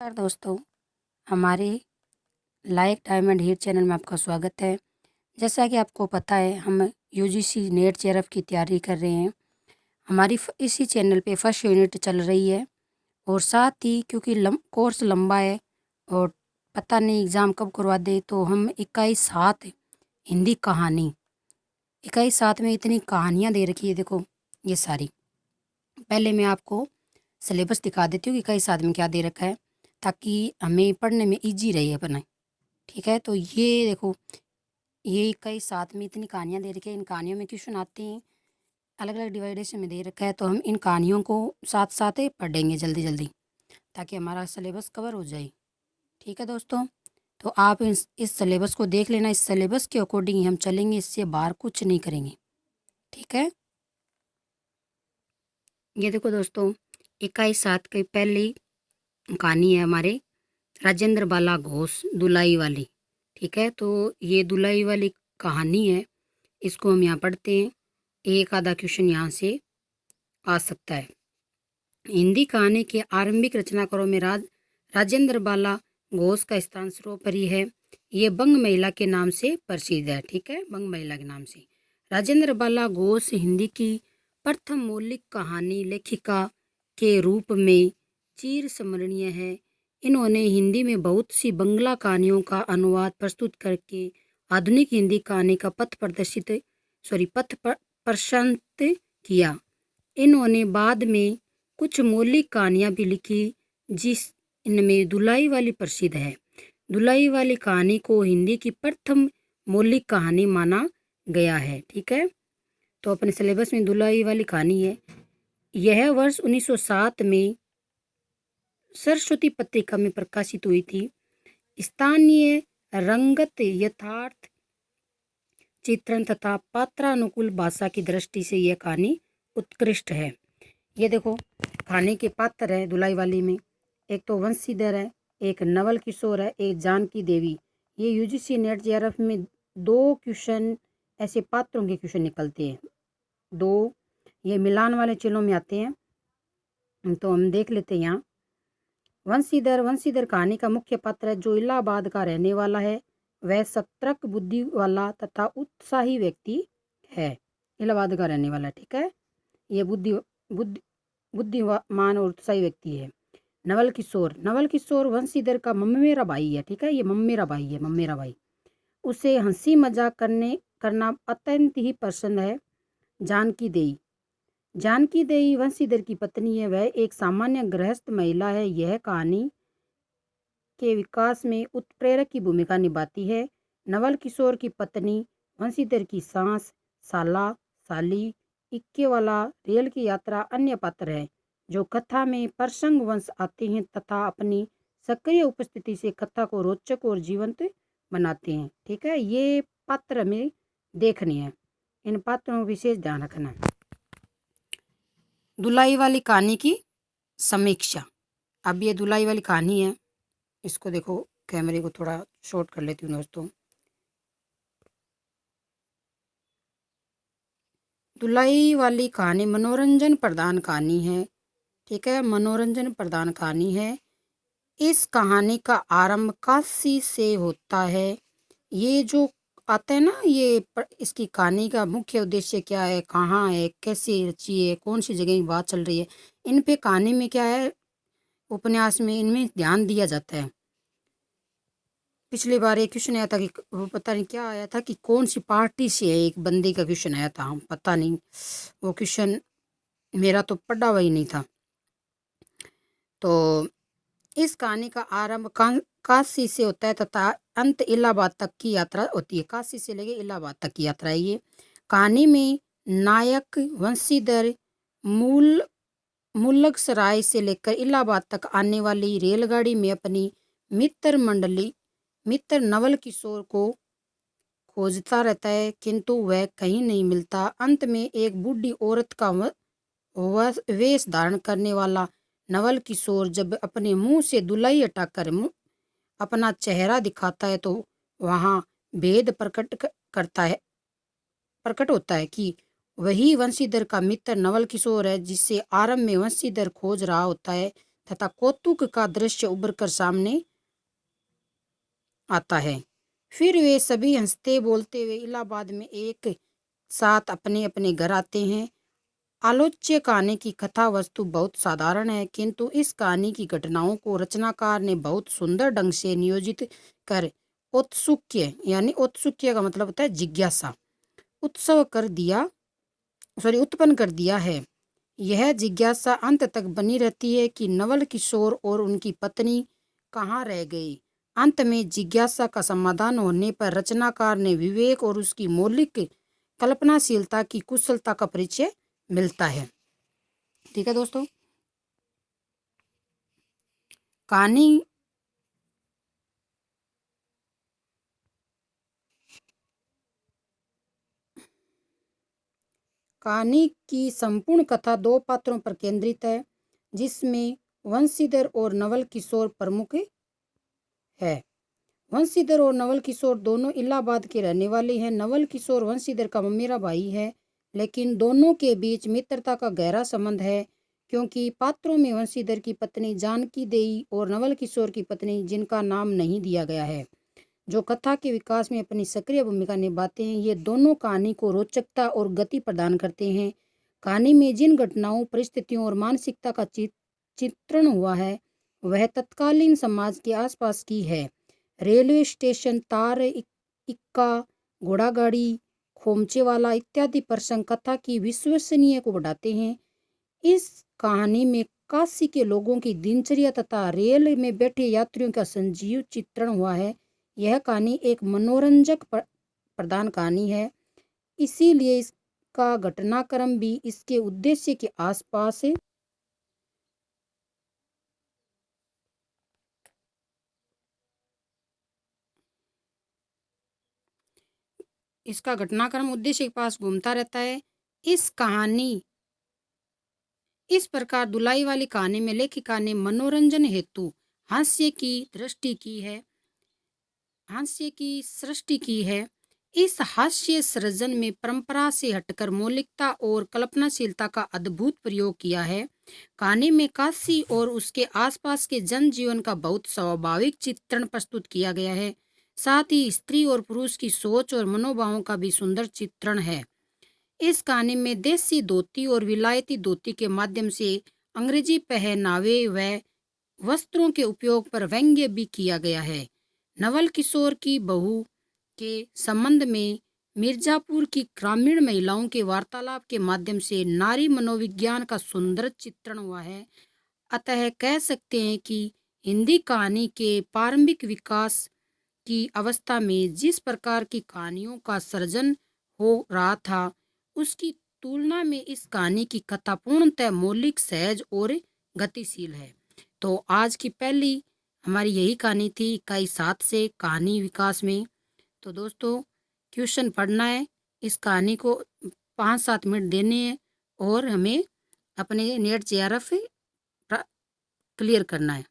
नमस्कार दोस्तों, हमारे लाइक डायमंड हीर चैनल में आपका स्वागत है। जैसा कि आपको पता है, हम यूजीसी नेट जेआरएफ की तैयारी कर रहे हैं। हमारी इसी चैनल पे फर्स्ट यूनिट चल रही है और साथ ही क्योंकि कोर्स लंबा है और पता नहीं एग्ज़ाम कब करवा दे, तो हम 21/7 हिंदी कहानी 21/7 में इतनी कहानियाँ दे रखी है। देखो ये सारी, पहले मैं आपको सिलेबस दिखा देती हूँ कि 21/7 में क्या दे रखा है, ताकि हमें पढ़ने में इजी रहे अपना। ठीक है, तो ये देखो, ये 21/7 में इतनी कहानियाँ दे रखी है। इन कहानियों में क्वेश्चन आते हैं, अलग अलग डिवाइडेशन में दे रखा है, तो हम इन कहानियों को साथ साथ ही पढ़ेंगे जल्दी जल्दी, ताकि हमारा सिलेबस कवर हो जाए। ठीक है दोस्तों, तो आप इस सिलेबस को देख लेना। इस सिलेबस के अकॉर्डिंग ही हम चलेंगे, इससे बाहर कुछ नहीं करेंगे। ठीक है, ये देखो दोस्तों, 21/7 की पहली कहानी है हमारे राजेंद्र बाला घोष दुलाई वाली। ठीक है, तो ये दुलाई वाली कहानी है, इसको हम यहाँ पढ़ते हैं। एक आधा क्वेश्चन यहाँ से आ सकता है। हिंदी कहानी के आरंभिक रचनाकारों में राजेंद्र बाला घोष का स्थान सर्वोपरि है। ये बंग महिला के नाम से प्रसिद्ध है। ठीक है, बंग महिला के नाम से राजेंद्र बाला घोष हिंदी की प्रथम मौलिक कहानी लेखिका के रूप में चिर स्मरणीय है। इन्होंने हिंदी में बहुत सी बंगला कहानियों का अनुवाद प्रस्तुत करके आधुनिक हिंदी कहानी का पथ प्रशस्त किया। इन्होंने बाद में कुछ मौलिक कहानियाँ भी लिखी, जिस इनमें दुलाई वाली प्रसिद्ध है। दुलाई वाली कहानी को हिंदी की प्रथम मौलिक कहानी माना गया है। ठीक है, तो अपने सिलेबस में दुलाई वाली कहानी है। यह वर्ष 1907 में सरस्वती पत्रिका में प्रकाशित हुई थी। स्थानीय रंगत, यथार्थ चित्रण तथा पात्रानुकूल भाषा की दृष्टि से यह कहानी उत्कृष्ट है। ये देखो, कहानी के पात्र है दुलाई वाली में, एक तो वंशीधर है, एक नवल किशोर है, एक जानकी देवी। ये यूजीसी नेट जेआरएफ में 2 क्वेश्चन ऐसे पात्रों के क्वेश्चन निकलते हैं। 2 ये मिलान वाले चिन्हों में आते हैं, तो हम देख लेते हैं। यहाँ वंशीधर कहानी का मुख्य पात्र है, जो इलाहाबाद का रहने वाला है। वह सतर्क बुद्धि वाला तथा उत्साही व्यक्ति है। इलाहाबाद का रहने वाला, ठीक है, ये बुद्धिमान और उत्साही व्यक्ति है। नवल किशोर वंशीधर का मम्मेरा भाई है। ठीक है, ये मम्मेरा भाई। उसे हंसी मजाक करना अत्यंत ही पसंद है। जानकी देई वंशीधर की पत्नी है। वह एक सामान्य गृहस्थ महिला है। यह कहानी के विकास में उत्प्रेरक की भूमिका निभाती है। नवल किशोर की पत्नी वंशीधर की सास, साली, इक्के वाला, रेल की यात्रा अन्य पात्र है, जो कथा में प्रसंगवश आते हैं तथा अपनी सक्रिय उपस्थिति से कथा को रोचक और जीवंत बनाते हैं। ठीक है, ये पात्र हमें देखने हैं, इन पात्रों का विशेष ध्यान रखना है। दुलाई वाली कहानी की समीक्षा। अब ये दुलाई वाली कहानी है, इसको देखो, कैमरे को थोड़ा शॉर्ट कर लेती हूँ दोस्तों। दुलाई वाली कहानी मनोरंजन प्रधान कहानी है। ठीक है, मनोरंजन प्रधान कहानी है। इस कहानी का आरंभ काशी से होता है। ये जो आता है ना, इसकी कहानी का मुख्य उद्देश्य क्या है, कहाँ है, कैसे रची है, कौन सी जगह की बात चल रही है, इन पे कहानी में क्या है, उपन्यास में इनमें ध्यान दिया जाता है। पिछली बार एक क्वेश्चन आया था कि वो पता नहीं क्या आया था कि कौन सी पार्टी से है, एक बंदे का क्वेश्चन आया था, हम पता नहीं, वो क्वेश्चन मेरा तो पढ़ा हुआ ही नहीं था। तो इस कहानी का आरंभ काशी से होता है तथा अंत इलाहाबाद तक की यात्रा होती है। काशी से लेके इलाहाबाद तक की यात्रा है ये। कहानी में नायक वंशीधर मुलगसराय से लेकर इलाहाबाद तक आने वाली रेलगाड़ी में अपनी मित्र नवल किशोर को खोजता रहता है, किंतु वह कहीं नहीं मिलता। अंत में एक बूढ़ी औरत का वेश धारण करने वाला नवल किशोर जब अपने मुंह से दुलाई हटाकर अपना चेहरा दिखाता है, तो वहाँ भेद प्रकट होता है कि वही वंशीधर का मित्र नवल किशोर है, जिससे आरंभ में वंशीधर खोज रहा होता है। तथा कौतुक का दृश्य उभर कर सामने आता है। फिर वे सभी हंसते बोलते हुए इलाहाबाद में एक साथ अपने अपने घर आते हैं। आलोच्य कहानी की कथा वस्तु बहुत साधारण है, किंतु इस कहानी की घटनाओं को रचनाकार ने बहुत सुंदर ढंग से नियोजित कर औत्सुक्य, यानी औत्सुक्य का मतलब होता है जिज्ञासा, उत्पन्न कर दिया है। यह जिज्ञासा अंत तक बनी रहती है कि नवल किशोर और उनकी पत्नी कहाँ रह गए। अंत में जिज्ञासा का समाधान होने पर रचनाकार ने विवेक और उसकी मौलिक कल्पनाशीलता की कुशलता का परिचय मिलता है। ठीक है दोस्तों, कहानी की संपूर्ण कथा दो पात्रों पर केंद्रित है, जिसमें वंशीधर और नवल किशोर प्रमुख है। वंशीधर और नवल किशोर दोनों इलाहाबाद के रहने वाले हैं। नवल किशोर वंशीधर का ममेरा भाई है, लेकिन दोनों के बीच मित्रता का गहरा संबंध है, क्योंकि पात्रों में वंशीधर की पत्नी जानकी देई और नवल किशोर की पत्नी, जिनका नाम नहीं दिया गया है, जो कथा के विकास में अपनी सक्रिय भूमिका निभाते हैं। ये दोनों कहानी को रोचकता और गति प्रदान करते हैं। कहानी में जिन घटनाओं, परिस्थितियों और मानसिकता का चित्रण हुआ है, वह तत्कालीन समाज के आसपास की है। रेलवे स्टेशन, तार इक्का, घोड़ागाड़ी, खोमचेवाला इत्यादि प्रसंग कथा की विश्वसनीय को बढ़ाते हैं। इस कहानी में काशी के लोगों की दिनचर्या तथा रेल में बैठे यात्रियों का संजीव चित्रण हुआ है। यह कहानी एक मनोरंजक प्रधान कहानी है, इसीलिए इसका घटनाक्रम भी इसके उद्देश्य के आसपास उद्देश्य के पास घूमता रहता है। इस प्रकार दुलाई वाली कहानी में लेखिका ने मनोरंजन हेतु हास्य की सृष्टि की है। इस हास्य सृजन में परंपरा से हटकर मौलिकता और कल्पनाशीलता का अद्भुत प्रयोग किया है। कहानी में काशी और उसके आसपास के जनजीवन का बहुत स्वाभाविक चित्रण प्रस्तुत किया गया है। साथ ही स्त्री और पुरुष की सोच और मनोभावों का भी सुंदर चित्रण है। इस कहानी में देसी धोती और विलायती धोती के माध्यम से अंग्रेजी पहनावे व वस्त्रों के उपयोग पर व्यंग्य भी किया गया है। नवल किशोर की बहू के संबंध में मिर्जापुर की ग्रामीण महिलाओं के वार्तालाप के माध्यम से नारी मनोविज्ञान का सुंदर चित्रण हुआ है। अतः कह सकते हैं कि हिंदी कहानी के प्रारंभिक विकास की अवस्था में जिस प्रकार की कहानियों का सृजन हो रहा था, उसकी तुलना में इस कहानी की कथा पूर्णतः मौलिक, सहज और गतिशील है। तो आज की पहली हमारी यही कहानी थी इकाई 7 से कहानी विकास में। तो दोस्तों, क्वेश्चन पढ़ना है, इस कहानी को 5-7 मिनट देने हैं और हमें अपने नेट JRF क्लियर करना है।